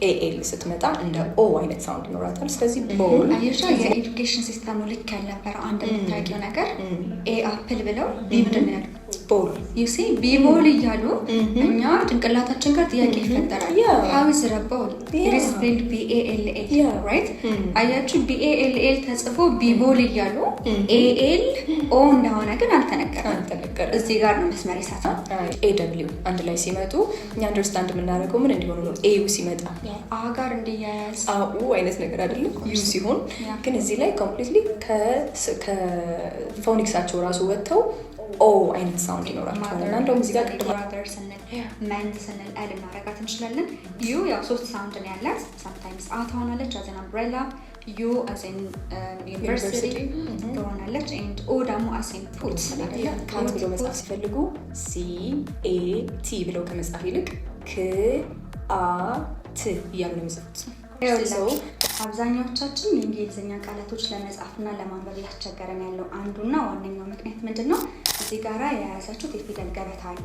ኤኤል ስትመጣ እንደ ኦ አይነት ሳውንድ ይኖራታል። ስለዚህ ቦል አየሻ የኤዱኬሽን ሲስተሙ ልክ ያልነበረ አንድ የምታውቂው ነገር ኤ አፕል ብለው ቢ ምንድን ነው ያሉት? ቦል ዩሲ ቢቦል እያሉ እኛ ጭንቅላታችን ጋር ጥያቄ ይፈጠራል። how is it a ball? it is spelled B-A-L-L right? አያችሁ B-A-L-L ተጽፎ ቢቦል እያሉ ኤኤል ኦ እንደሆነ ግን አልተነገረም። እዚህ ጋር ነው መስመር ይሳታል። ኤ አንድ ላይ ሲመጡ እኛ አንደርስታንድ የምናደርገው ምን እንዲሆኑ ነው። ኤዩ ሲመጣ አ ጋር እንዲያያዝ አኡ አይነት ነገር አይደለም ዩ ሲሆን ግን እዚህ ላይ ኮምፕሊትሊ ከፎኒክሳቸው ራሱ ወጥተው ኦ አይነት ሳውንድ ይኖራቸዋል። እና እንደውም እዚህ ጋር ብራዘር ስንል መንት ስንል ኤል እናደርጋት እንችላለን። ዩ ያው 3 ሳውንድ ነው ያላት። sometimes አ ትሆናለች as an umbrella, ዩ as in university ትሆናለች and ኦ ደግሞ as in put ስለዚህ ካት ብሎ መጻፍ ሲፈልጉ ሲ ኤ ቲ ብለው ከመጻፍ ይልቅ ክ አ ት እያሉ ነው የሚጽፉት። አብዛኛዎቻችን የእንግሊዝኛ ቃላቶች ለመጻፍና ለማንበብ ያስቸገረን ያለው አንዱና ዋነኛው ምክንያት ምንድነው? እዚህ ጋራ የያዛችሁት የፊደል ገበታ አለ።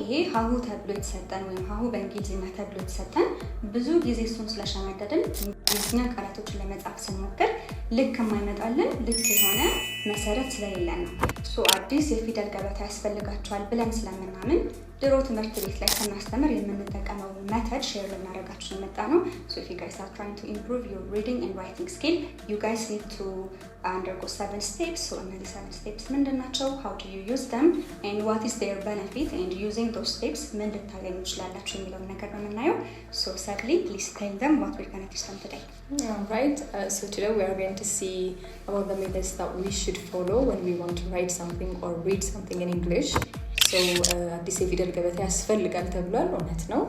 ይሄ ሀሁ ተብሎ የተሰጠን ወይም ሀሁ በእንግሊዝኛ ተብሎ የተሰጠን ብዙ ጊዜ እሱን ስለሸመደድን እንግሊዝኛ ቃላቶችን ለመጻፍ ስንሞክር ልክ የማይመጣልን ልክ የሆነ መሰረት ስለሌለን ነው። አዲስ የፊደል ገበታ ያስፈልጋቸዋል ብለን ስለምናምን ድሮ ትምህርት ቤት ላይ ስናስተምር የምንጠቀመው ሜተድ ሼር ልናደርጋችሁ የመጣ ነው። if you guys are trying to improve your reading and writing skill, you guys need to undergo 7 steps. እነዚህ 7 steps ምንድን ናቸው? how do you use them and what is their benefit and using those steps ምን ልታገኙ ትችላላችሁ የሚለውን ነገር ነው የምናየው። sadly please tell them what we're going to teach them today. Right, so today we are going to see about the methods that we should follow when we want to write something or read something in English. አዲስ የፊደል ገበታ ያስፈልጋል ተብሏል። እውነት ነው።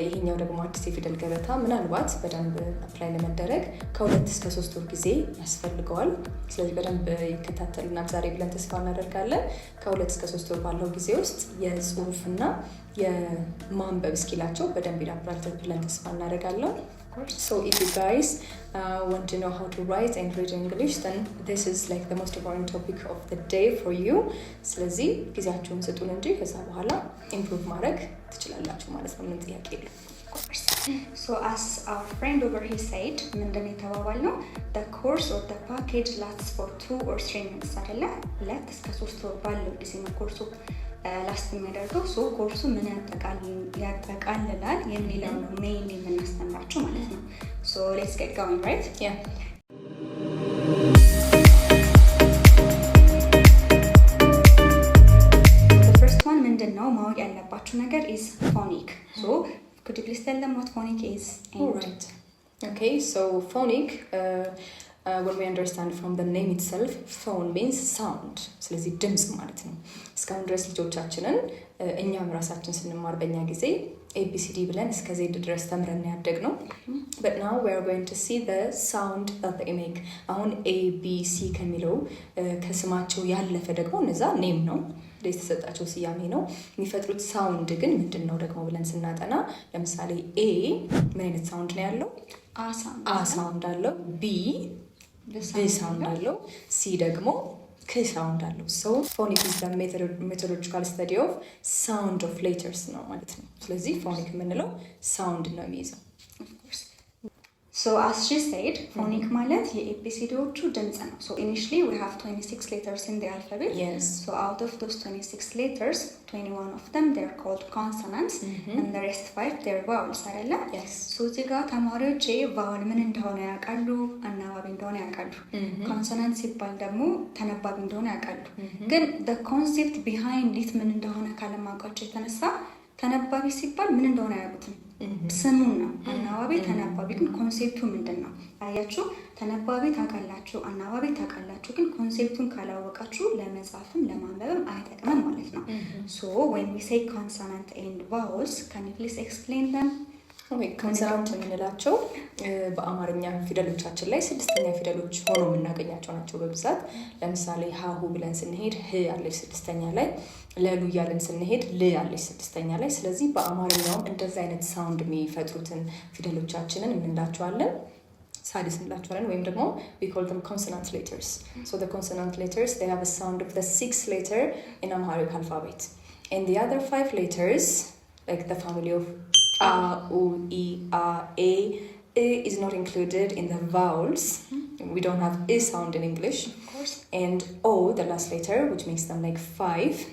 ይሄኛው ደግሞ አዲስ የፊደል ገበታ ምናልባት በደንብ አፕላይ ለመደረግ ከ2 እስከ 3 ወር ጊዜ ያስፈልገዋል። ስለዚህ በደንብ ይከታተሉናል ዛሬ ብለን ተስፋ እናደርጋለን። ከ2 እስከ 3 ወር ባለው ጊዜ ውስጥ የጽሁፍና የማንበብ ስኪላቸው በደንብ ይዳብራል ብለን ተስፋ እናደርጋለን። So if you guys want to know how to write and read English, then this is like the most important topic of the day for you. ስለዚህ ጊዜያችሁን ስጡን እንጂ ከዛ በኋላ ኢምፕሩቭ ማድረግ ትችላላችሁ ማለት ነው። ምን ጥያቄ የለም። So as our friend over here said, ምንድነው የተባባልነው? The course or the package lasts for 2 or 3 months አይደለ? 2 እስከ 3 ወር ባለው ጊዜ ነው ኮርሱ ላስት የሚያደርገው። ኮርሱ ምን ያጠቃልላል የሚለው ነው ሜይንሊ የምናስተምራችሁ ማለት ነው። let's get going, right? Yeah. The first one ምንድነው ማወቅ ያለባችሁ ነገር is phonic. Could you please tell them what phonic is? All right. Okay, so phonic when we understand from the name itself, phone means sound. ስለዚህ ድምጽ ማለት ነው። እስካሁን ድረስ ልጆቻችንን እኛም ራሳችን ስንማር በእኛ ጊዜ ABCD ብለን እስከ Z ድረስ ተምረን ያደግነው። But now we are going to see the sound that they make. አሁን ABC ከሚለው ከስማቸው ያለፈ ደግሞ እነዛ ኔም ነው የተሰጣቸው ስያሜ ነው። የሚፈጥሩት ሳውንድ ግን ምንድነው ደግሞ ብለን ስናጠና ለምሳሌ A ምን አይነት ሳውንድ ነው ያለው? አ ሳውንድ አለው። B ሳውንድ አለው። C ደግሞ K sound አለው። So phonic is the methodological study of sound of letters ነው ማለት ነው። ስለዚህ phonic የምንለው ሳውንድ ነው የሚይዘው። Of course. So as she said, phonic ማለት የኤቢሲዲዎቹ ድምጽ ነው። So initially we have 26 letters in the alphabet. Yes. So out of those 26 letters, 21 of them they're called consonants and the rest 5 they're vowels አይደለ? Yes. So እዚህ ጋር ተማሪዎች vowel ምን እንደሆነ ያውቃሉ፣ አናባቢ እንደሆነ ያውቃሉ። consonant ሲባል ደግሞ ተነባቢ እንደሆነ ያውቃሉ። ግን the concept behind it ምን እንደሆነ ካለማወቃቸው የተነሳ ተነባቢ ሲባል ምን እንደሆነ አያውቁትም። ስሙን ነው አናባቢ ተነባቢ ግን ኮንሴፕቱ ምንድነው? አያችሁ ተነባቢ ታውቃላችሁ፣ አናባቢ ታውቃላችሁ፣ ግን ኮንሴፕቱን ካላወቃችሁ ለመጻፍም ለማንበብም አይጠቅምም ማለት ነው። So when we say consonant and vowels, can you please explain them? ኮንሶናንት የምንላቸው በአማርኛ ፊደሎቻችን ላይ 6ኛ ፊደሎች ሆኖ የምናገኛቸው ናቸው በብዛት። ለምሳሌ ሀሁ ብለን ስንሄድ ህ አለች 6ኛ ላይ፣ ለሉ እያለን ስንሄድ ል አለች 6ኛ ላይ። ስለዚህ በአማርኛውም እንደዚህ አይነት ሳውንድ የሚፈጥሩትን ፊደሎቻችንን እንላቸዋለን ሳድስ እንላቸዋለን ወይም ደግሞ we call them consonant letters. So the consonant letters, they have a sound of the 6th letter in Amharic alphabet. And the other 5 letters, like the family of A, U, E, A, E. E is not included in the vowels. We don't have E sound in English. Of course. And O, the last letter, which makes them like 5.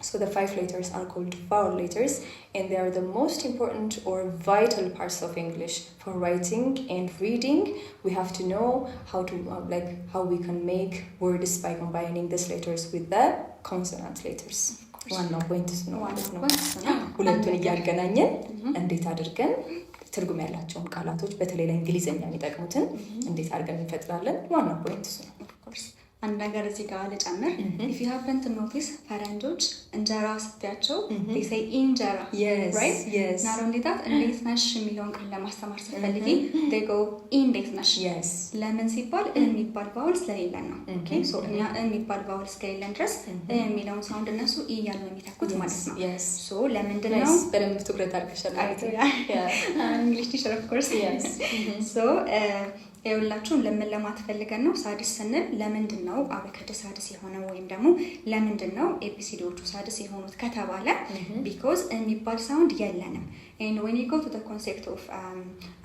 So the 5 letters are called vowel letters, and they are the most important or vital parts of English. For writing and reading, we have to know how we can make words by combining these letters with the consonant letters. ዋናው ፖይንት ነው ማለት ነው። ሁለቱን እያገናኘን እንዴት አድርገን ትርጉም ያላቸውን ቃላቶች በተለይ ለእንግሊዘኛ የሚጠቅሙትን እንዴት አድርገን እንፈጥራለን? ዋናው ፖይንት ነው። አንድ ነገር እዚህ ጋር ልጨምር። if you happen to notice ፈረንጆች እንጀራ ስትያቸው they say እንጀራ right not only that እንዴት ነሽ የሚለውን ቃል ለማስተማር ስትፈልጊ they go እንዴት ነሽ ለምን ሲባል የሚባል ቫውል ስለሌለን ነው። okay so እኛ የሚባል ቫውል ስለሌለን ድረስ የሚለውን ሳውንድ እነሱ እያሉ ነው የሚተኩት ማለት ነው። so ለምንድን ነው በደንብ ትኩረት አድርገሻል ማለት ነው። English teacher of course so ሁላችሁም ለምን ለማትፈልገን ነው ሳድስ ስንል ለምንድን ነው አበከደ ሳድስ የሆነው ወይም ደግሞ ለምንድን ነው ኤቢሲዲዎቹ ሳድስ የሆኑት ከተባለ because የሚባል ሳውንድ የለንም and when you go to the concept of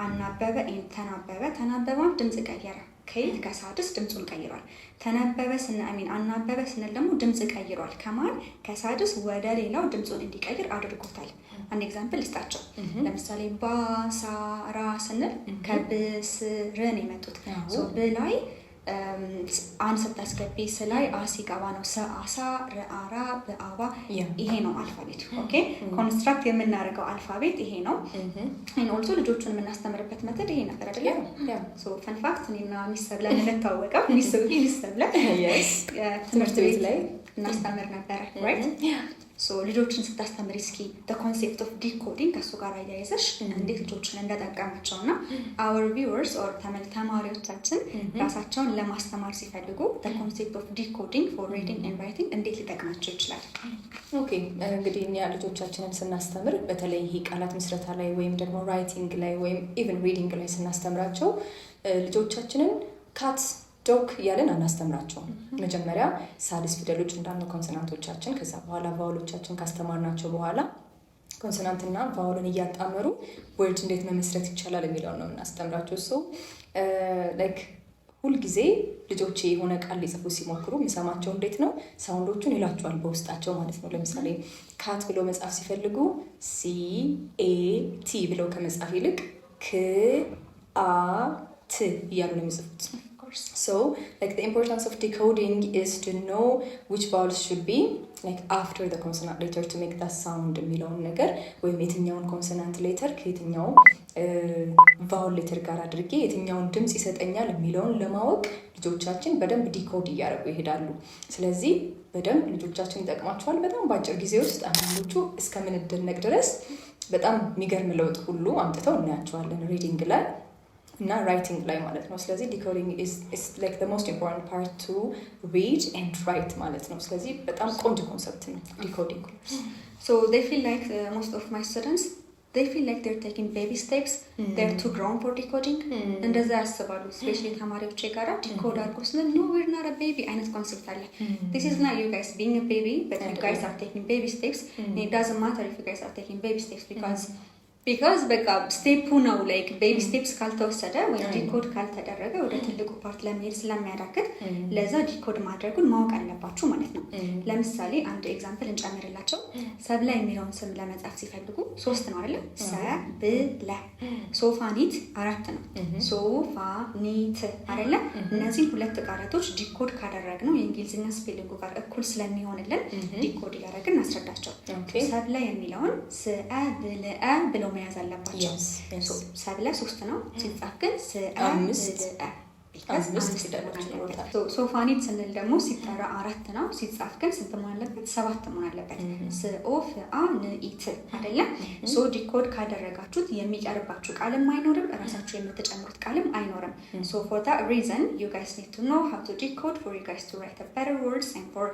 አናበበ and ተናበበ ድምጽ ቀየረ ከይት ከሳድስ ድምጹን ቀይሯል። ተነበበ ስንል አናበበ ስንል ደግሞ ድምጽ ቀይሯል። ከማን ከሳድስ ወደ ሌላው ድምጹን እንዲቀይር አድርጎታል። አንድ ኤግዛምፕል ልስጣቸው። ለምሳሌ ባሳራ ስንል ከብስርን የመጡት ሶ በላይ አንሰት ታስገቢ ስላይ አሲጋባ ነው ሰአሳ ረአራ በአባ ይሄ ነው አልፋቤት ኦኬ ኮንስትራክት የምናደርገው አልፋቤት ይሄ ነው and also ልጆቹን የምናስተምርበት መተድ ይሄ ነበር አይደል so fun fact እኔና ሚሰብለ ለተታወቀው ሚሰብለ ትምህርት ቤት ላይ እናስተምር ነበር right so ልጆችን ስታስተምሪ እስኪ the concept of decoding ከሱ ጋር አያይዘሽ እንዴት ልጆችን እንደጠቀማቸውና our viewers or ተማሪዎቻችን ራሳቸውን ለማስተማር ሲፈልጉ the concept of decoding for reading and writing እንዴት ሊጠቅማቸው ይችላል? ኦኬ እንግዲህ እኛ ልጆቻችንን ስናስተምር በተለይ ይሄ ቃላት ምስረታ ላይ ወይም ደግሞ ራይቲንግ ላይ ወይም even reading ላይ ስናስተምራቸው ልጆቻችንን ካት ዶክ ያለን አናስተምራቸው። መጀመሪያ ሳድስ ፊደሎች እንዳሉ ኮንሶናንቶቻችን ከዛ በኋላ ቫውሎቻችን ካስተማርናቸው በኋላ ኮንሶናንትና ቫውልን እያጣመሩ ወርድ እንዴት መመስረት ይቻላል የሚለው ነው እናስተምራቸው። ሶ ላይክ ሁሉ ጊዜ ልጆቼ የሆነ ቃል ሊጽፉ ሲሞክሩ ምሰማቸው እንዴት ነው ሳውንዶቹን ይላቸዋል በውስጣቸው ማለት ነው። ለምሳሌ ካት ብሎ መጻፍ ሲፈልጉ ሲ ኤ ቲ ብለው ከመጻፍ ይልቅ ክ አ ት እያሉ ነው የሚጽፉት። So like the importance of decoding is to know which vowels should be like after the consonant letter to make that sound የሚለውን ነገር ወይም የትኛውን ኮንሶናንት ሌተር ከየትኛው ቫውል ሌተር ጋር አድርጌ የትኛውን ድምጽ ይሰጠኛል የሚለውን ለማወቅ ልጆቻችን በደንብ ዲኮድ እያደረጉ ይሄዳሉ። ስለዚህ በደንብ ልጆቻችን ይጠቅማቸዋል። በጣም በአጭር ጊዜ ውስጥ አንዳንዶቹ እስከምንደነቅ ድረስ በጣም የሚገርም ለውጥ ሁሉ አምጥተው እናያቸዋለን ሪዲንግ ላይ እና writing ላይ ማለት ነው። ስለዚህ decoding is like the most important part to read and write ማለት ነው። ስለዚህ በጣም ቆንጆ ኮንሰፕት ነው decoding። So they feel like most of my students they feel like they're taking baby steps they're too grown for decoding እንደዛ ያስባሉ። especially ተማሪዎች ጋራ decode አድርጎ ስለ no we're not a baby አይነት ኮንሰፕት አለ። this is not you guys being a baby but you guys are taking baby steps and it doesn't matter if you guys are taking baby steps because በቃ ስቴፑ ነው ላይክ ቤቢ ስቴፕስ ካልተወሰደ ወይ ዲኮድ ካልተደረገ ወደ ትልቁ ፓርት ለመሄድ ስለሚያዳግት ለዛ ዲኮድ ማድረጉን ማወቅ አለባችሁ ማለት ነው። ለምሳሌ አንድ ኤግዛምፕል እንጨምርላቸው። ሰብለ የሚለውን ስም ለመጻፍ ሲፈልጉ 3 ነው አይደል? ሰብለ ሶፋኒት 4 ነው። ሶፋኒት አይደል? እነዚህ ሁለት ቃላቶች ዲኮድ ካደረግነው የእንግሊዝኛ ስፔሊንጉ ጋር እኩል ስለሚሆንልን ዲኮድ ያደረግን እናስረዳቸው። ሰብለ የሚለውን ሰብለ ብሎ መያዝ አለባቸው። ሰብለ 3 ነው ሲጻፍ ግን ሰብለ ሶፋኒት ስንል ደግሞ ሲጠራ 4 ነው ሲጻፍ ግን ስንት መሆን አለበት? 7 መሆን አለበት። ሶፋኒት አይደለ? ሶ ዲኮድ ካደረጋችሁት የሚቀርባችሁ ቃልም አይኖርም ራሳችሁ የምትጨምሩት ቃልም አይኖርም። so for that reason you guys need to know how to decode for you guys to write a better words and for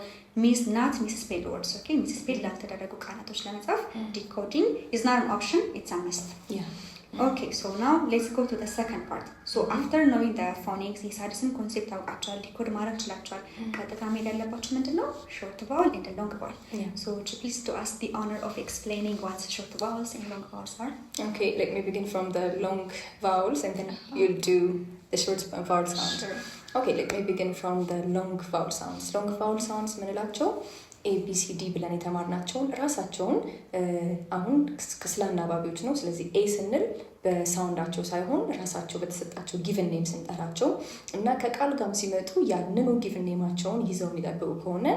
misspelled words. okay misspelled ላልተደረጉ ቃላቶች ለመጻፍ decoding is not an option, it's a must. Okay, so now let's go to the second part. So after knowing the phonics, የሳድስን ኮንሴፕት አውቃቸዋል፣ ዲኮድ ማድረግ ችላቸዋል። ቀጥታ መሄድ ያለባችሁ ምንድነው? short vowel and long vowel. So would you please do us the honor of explaining what short vowels and long vowels are? Okay, let me begin from the long vowels and then you'll do the short vowel sound. Sure. Okay, let me begin from the long vowel sounds. Long vowel sounds ምንላቸው ABCD ብለን የተማርናቸውን ራሳቸውን አሁን ክስለ አናባቢዎች ነው። ስለዚህ ኤ ስንል በሳውንዳቸው ሳይሆን ራሳቸው በተሰጣቸው ጊቭን ኔም ስንጠራቸው እና ከቃል ጋር ሲመጡ ያንኑ ጊቭን ኔማቸውን ይዘው የሚጠብቁ ከሆነ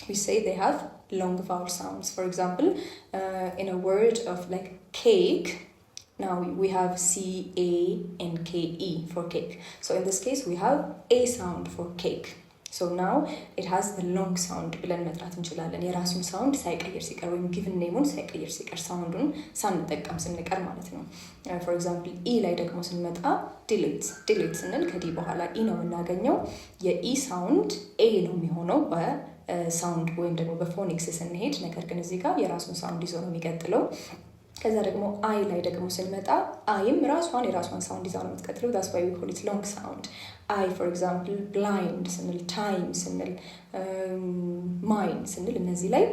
we say they have long vowel sounds. For example, in a word of like cake, now we have C-A-N-K-E for cake. So in this case we have A sound for cake. So now it has the long sound ብለን መጥራት እንችላለን። የራሱን ሳውንድ ሳይቀየር ሲቀር ወይም ጊቭን ኔሙን ሳይቀየር ሲቀር ሳውንዱን ሳንጠቀም ስንቀር ማለት ነው። for example E ላይ ደግሞ ስንመጣ delete ስንል ከዲ በኋላ E ነው የምናገኘው። የኢ ሳውንድ A ነው የሚሆነው በሳውንድ ወይም ደግሞ በፎኒክስ ስንሄድ፣ ነገር ግን እዚህ ጋር የራሱን ሳውንድ ይዞ ነው የሚቀጥለው። ከዛ ደግሞ አይ ላይ ደግሞ ስንመጣ አይም የራሷን ሳውንድ ይዛ ነው የምትቀጥለው። that's why we call it long sound. I for example blind ስንል time ስንል mine ስንል እነዚህ ላይ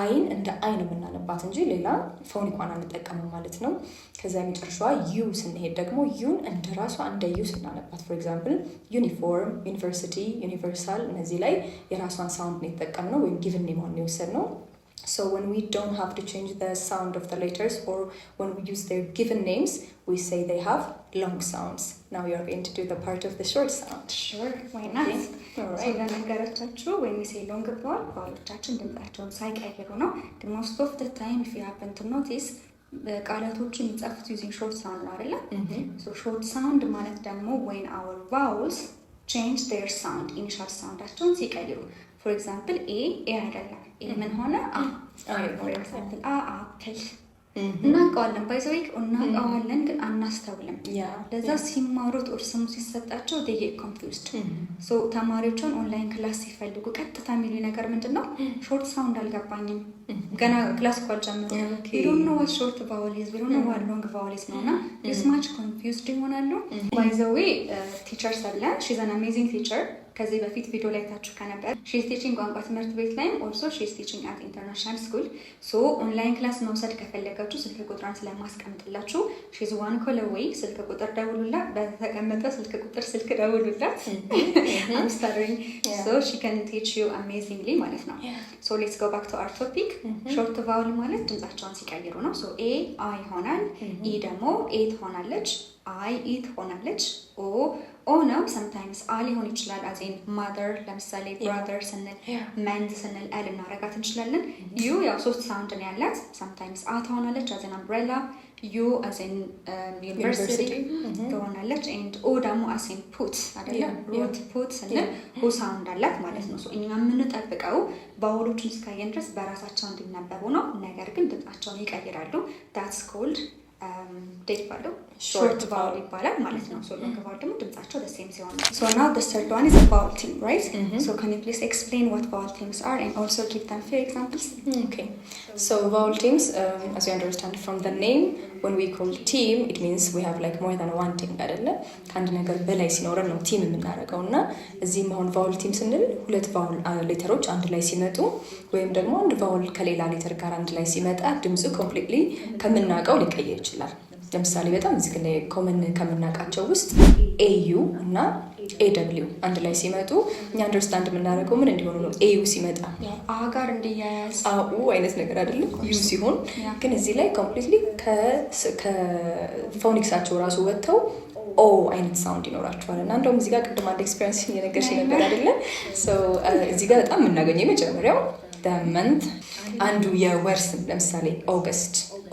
አይን እንደ አይን የምናነባት እንጂ ሌላ ፎኒኳን አንጠቀምም ማለት ነው። ከዛ የመጨረሻዋ ዩ ስንሄድ ደግሞ ዩን እንደ ራሷ እንደ ዩ ስናነባት for example uniform, university, universal እነዚህ ላይ የራሷን ሳውንድ ነው የተጠቀምነው ወይም given name ነው የወሰድነው። So when we don't have to change the sound of the letters or when we use their given names, we say they have long sounds. Now we are going to do the part of the short sound. Sure, why not? Okay. All right. So ለነገራችሁ when we say long vowel, vowelቻችን ድምጻቸውን ሳይቀይሩ ነው። The most of the time if you happen to notice ቃላቶችን የሚጻፉት using short sound ነው አይደለ? So short sound ማለት ደግሞ when our vowels change their sound, initial soundአቸውን ሲቀይሩ. For example, A አይደለም። A ምን ሆነ? For example, apple. እናውቀዋለን ባይዘው እናውቀዋለን ግን አናስተውልም። ለዛ ሲማሩት or ስሙ ሲሰጣቸው they get confused. So ተማሪዎችን ኦንላይን ክላስ ሲፈልጉ ቀጥታ የሚሉ ነገር ምንድነው? ሾርት ሳውንድ አልገባኝም ገና ክላስ እኮ አልጀመሩም። we don't know what short vowel is, we don't know what long vowel is ነውና this much confused ይሆናሉ። ባይዘው teacher ሰለ she's an amazing teacher. ከዚህ በፊት ቪዲዮ ላይ ታችሁ ከነበር she is teaching ቋንቋ ትምህርት ቤት ላይ also she is teaching at international school. So ኦንላይን ክላስ መውሰድ ከፈለጋችሁ ስልክ ቁጥሯን ስለማስቀምጥላችሁ she is one call away። ስልክ ቁጥር ደውሉላት፣ በተቀመጠ ስልክ ደውሉላት። I'm stuttering. So she can teach you amazingly ማለት ነው። So let's go back to our topic. short vowel ማለት ድምጻቸውን ሲቀይሩ ነው። So A I ይሆናል፣ E ደግሞ A ትሆናለች፣ I E ትሆናለች፣ O ነው sometimes A ሊሆን ይችላል as in mother ለምሳሌ brother ስንል man ስንል L እናረጋት እንችላለን። U ያው ሶስት ሳውንድ ነው ያላት sometimes A ትሆናለች as in umbrella, U as in university ትሆናለች and O ደግሞ as in put አይደለም root put ስንል O ሳውንድ አላት ማለት ነው። so እኛ የምንጠብቀው ባውሎችን እስካየን ድረስ በራሳቸው እንዲነበቡ ነው። ነገር ግን ድምጻቸውን ይቀይራሉ። that's called short vowel ይባላል ማለት ነው። so long vowel ደግሞ ድምጻቸው the same ሲሆን so now the third one is a vowel theme, right? So can you please explain what vowel themes are and also give them few examples? Okay, so vowel themes as you understand from the name, when we call team it means we have like more than one team አይደለ? ከአንድ ነገር በላይ ሲኖረን ነው ቲም የምናደርገውና እዚህም አሁን vowel team ስንል ሁለት vowel ሌተሮች አንድ ላይ ሲመጡ ወይም ደግሞ አንድ vowel ከሌላ ሌተር ጋር አንድ ላይ ሲመጣ ድምጹ completely ከምናውቀው ሊቀየር ይችላል። ለምሳሌ በጣም እዚህ ላይ ኮመን ከምናውቃቸው ውስጥ AU እና AW አንድ ላይ ሲመጡ እኛ አንደርስታንድ የምናደርገው ምን እንዲሆኑ ነው። AU ሲመጣ ጋር እንዲያያዝ AU አይነት ነገር አይደለም U ሲሆን ግን እዚህ ላይ ኮምፕሊትሊ ከፎኒክሳቸው ራሱ ወጥተው ኦ አይነት ሳውንድ ይኖራቸዋል እና እንደውም እዚህ ጋር ቅድም አንድ ኤክስፒሪየንስ እየነገርሽ ነበር አይደለ? ሶ እዚህ ጋር በጣም የምናገኘው የመጀመሪያው the month አንዱ የወር ስም ለምሳሌ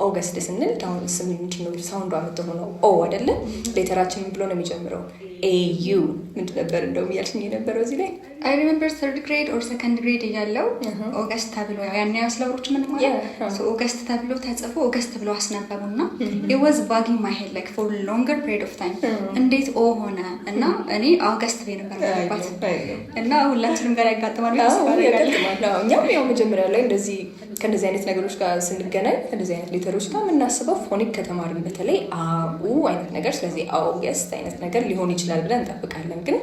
ኦገስት ስንል ዳውን ስም ምንድነው ሳውንዱ አመጣው ነው ኦ አይደለ? ሌተራችን ብሎ ነው የሚጀምረው AU ምንድን ነበር እንደው ያልሽኝ የነበረው እዚህ ላይ I remember third grade or second grade እያለው ኦገስት ተብሎ ያን ያስለውሮች ምን ማለት so ኦገስት ተብሎ ተጽፎ ኦገስት ብሎ አስነበቡና it was bugging my head like for longer period of time እንዴት ኦ ሆነ እና እኔ ኦገስት ላይ ነበር ማለት እና ሁላችንም ጋር ያጋጥማል ያጋጥማል። እኛም ያው መጀመሪያ ላይ እንደዚህ ከእንደዚህ አይነት ነገሮች ጋር ስንገናኝ ከእንደዚህ አይነት ሌተሮች ጋር የምናስበው ፎኒክ ከተማርን በተለይ አኡ አይነት ነገር፣ ስለዚህ አውገስት አይነት ነገር ሊሆን ይችላል ብለን እንጠብቃለን። ግን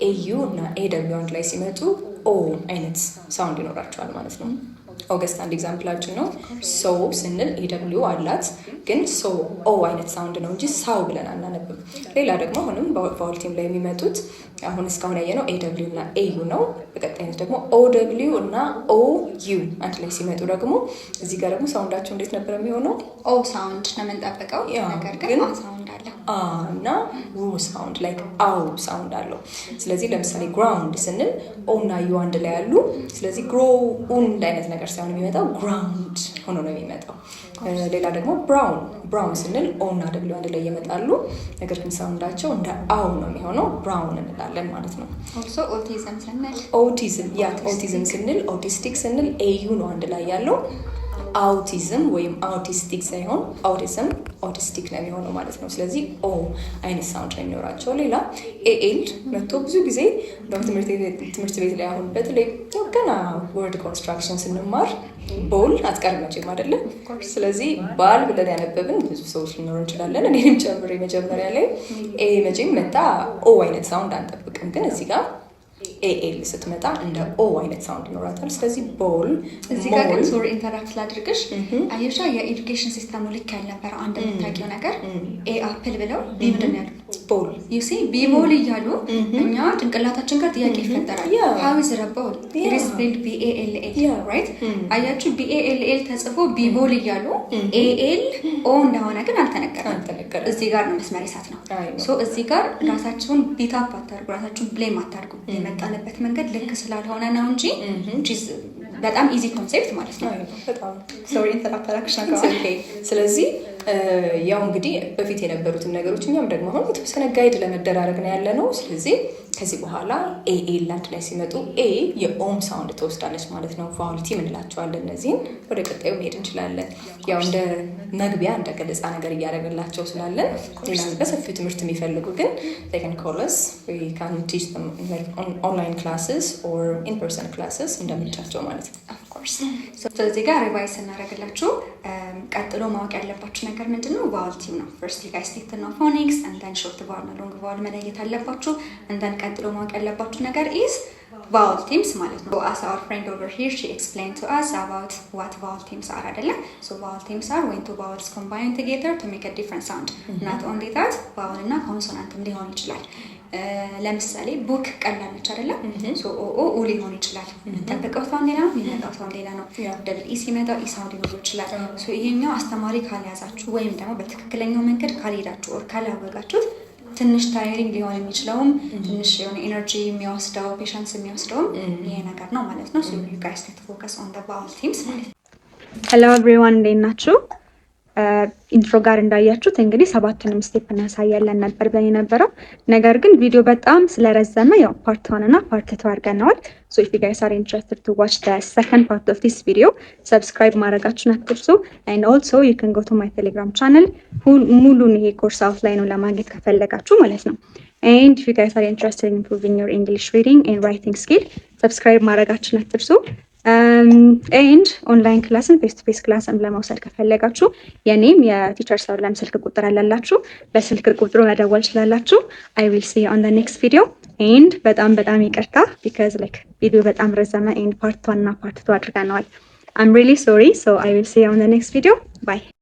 ኤዩ እና ኤደብሊው አንድ ላይ ሲመጡ ኦ አይነት ሳውንድ ይኖራቸዋል ማለት ነው። ኦገስት አንድ ኤግዛምፕላችን ነው። ሶ ስንል ኤደብሊው አላት፣ ግን ሶ ኦ አይነት ሳውንድ ነው እንጂ ሳው ብለን አናነብም። ሌላ ደግሞ አሁንም ቫውል ቲም ላይ የሚመጡት አሁን እስካሁን ያየነው ኤደብሊው እና ኤዩ ነው። በቀጣይነት ደግሞ ኦደብሊው እና ኦ ዩ አንድ ላይ ሲመጡ ደግሞ እዚህ ጋር ደግሞ ሳውንዳቸው እንዴት ነበር የሚሆነው? ኦ ሳውንድ ነው የምንጠብቀው፣ ነገር ግን ሳውንድ አለ እና ው ሳውንድ ላይክ አው ሳውንድ አለው። ስለዚህ ለምሳሌ ግራውንድ ስንል ኦ እና ዩ አንድ ላይ ያሉ፣ ስለዚህ ግሮ ኡንድ አይነት ነገር ሳይሆን የሚመጣው ግራውንድ ሆኖ ነው የሚመጣው። ሌላ ደግሞ ብራውን ስንል ኦ እና ደብሊው አንድ ላይ ይመጣሉ፣ ነገር ግን ሳውንዳቸው እንደ አው ነው የሚሆነው፣ ብራውን እንላለን ማለት ነው። ኦቲዝም ስንል ኦቲስቲክ ስንል ኤዩ ነው አንድ ላይ ያለው። አውቲዝም ወይም አውቲስቲክ ሳይሆን አውቲዝም ኦቲስቲክ ነው የሚሆነው ማለት ነው። ስለዚህ ኦ አይነት ሳውንድ ነው የሚኖራቸው። ሌላ ኤኤል መጥቶ ብዙ ጊዜ ትምህርት ቤት ላይ አሁን በተለይ ገና ወርድ ኮንስትራክሽን ስንማር ቦል አትቀርም መቼም አይደለም። ስለዚህ ባል ብለን ያነበብን ብዙ ሰዎች ሊኖሩ እንችላለን፣ እኔንም ጨምሬ መጀመሪያ ላይ ኤ መቼም መጣ ኦ አይነት ሳውንድ አንጠብቅም፣ ግን እዚህ ጋር ኤኤል ስትመጣ እንደ ኦ አይነት ሳውንድ ይኖራታል። ስለዚህ ቦል እዚህ ጋር ግን ሶሪ ኢንተራክት ላድርግሽ። አየሻ የኤዱኬሽን ሲስተሙ ልክ ያልነበረ አንድ የምታውቂው ነገር ኤ አፕል ብለው ቢ ምንድን ያሉ ቦል ዩ ሲ ቢ ቦል እያሉ እኛ ጭንቅላታችን ጋር ጥያቄ ይፈጠራል። ሃው ኢዝ ረ ቦል ኢት ኢዝ ስፔልድ ቢ ኤ ኤል ኤ ራይት። አያችሁ ቢ ኤ ኤል ኤል ተጽፎ ቢ ቦል እያሉ ኤ ኤል ኦ እንደሆነ ግን አልተነገረም። እዚህ ጋር ነው መስመር ይሳት ነው። ሶ እዚህ ጋር ራሳችሁን ቢት አፕ አታርጉ፣ ራሳችሁን ብሌም አታርጉ። የመጣንበት መንገድ ልክ ስላልሆነ ነው እንጂ በጣም ኢዚ ኮንሴፕት ማለት ነው። በጣም ሶሪ ኢንተራክሽን። ስለዚህ ያው እንግዲህ በፊት የነበሩትን ነገሮች እኛም ደግሞ አሁን የተወሰነ ጋይድ ለመደራረግ ነው ያለ ነው። ስለዚህ ከዚህ በኋላ ኤኤል አንድ ላይ ሲመጡ ኤ የኦም ሳውንድ ትወስዳለች ማለት ነው። ቫውል ቲም እንላቸዋለን። እነዚህን ወደ ቀጣዩ መሄድ እንችላለን። ያው እንደ መግቢያ እንደ ገለጻ ነገር እያደረግላቸው ስላለን ሌላ በሰፊው ትምህርት የሚፈልጉ ግን they can call us, we can teach them on online classes or in person classes እንደምቻቸው ማለት ነው። of course ስለዚህ ጋር ሪቫይስ እናደርግላችሁ። ቀጥሎ ማወቅ ያለባችሁ ነገር ምንድነው? ቫውል ቲም ነው። first you guys take the phonics and then short vowel እና long vowel መለየት አለባችሁ። and then ቀጥሎ ማወቅ ያለባችሁ ነገር is vowel teams ማለት ነው። as our friend over here she explained to us about what vowel teams are አይደለ? so vowel teams are when two vowels combine together to make a different sound. not only that vowel እና consonant ሊሆን ይችላል። ለምሳሌ ቡክ ቀላል ነች አይደለ? ሶ ኦ ኦ ሊሆን ይችላል። ተጠብቀው ሳውንድ ሌላ ነው፣ የሚመጣው ሳውንድ ሌላ ነው። ደብል ኢ ሲመጣ ኢ ሳውንድ ሊሆን ይችላል። ሶ ይሄኛው አስተማሪ ካልያዛችሁ ወይም ደግሞ በትክክለኛው መንገድ ካልሄዳችሁ ኦር ካላወቃችሁት ትንሽ ታይሪንግ ሊሆን የሚችለውም ትንሽ የሆነ ኤነርጂ የሚወስደው ፔሸንስ የሚወስደውም ይሄ ነገር ነው ማለት ነው። ሶ ዩ ጋይስ ቴክ ፎከስ ኦን ዘ ቫውል ቲምስ ማለት ነው። ሄሎ ኤቭሪዋን እንዴት ናችሁ? ኢንትሮ ጋር እንዳያችሁት እንግዲህ 7ቱንም ስቴፕ እናሳያለን ነበር ብለን የነበረው ነገር ግን ቪዲዮ በጣም ስለረዘመ ያው ፓርት 1 እና ፓርት 2 አድርገናል። so if you guys are interested to watch the second part of this video, subscribe ማድረጋችሁን አትርሱ and also you can go to my telegram channel ሙሉን ይሄ ኮርስ አውትላይን ለማግኘት ከፈለጋችሁ ማለት ነው። and if you guys are interested in improving your English reading and writing skill, subscribe ማድረጋችሁን አትርሱ። and online ክላስን ፌስ ቱ ፌስ ክላስን ለመውሰድ ከፈለጋችሁ የኔም የቲቸር ሰብለም ስልክ ቁጥር አላላችሁ፣ በስልክ ቁጥሩ መደወል ትችላላችሁ። I will see you on the next video and በጣም ይቅርታ because like ቪዲዮ በጣም ረዘመ and part 1 እና part 2 አድርገናል። I'm really sorry, so I will see you on the next video. Bye.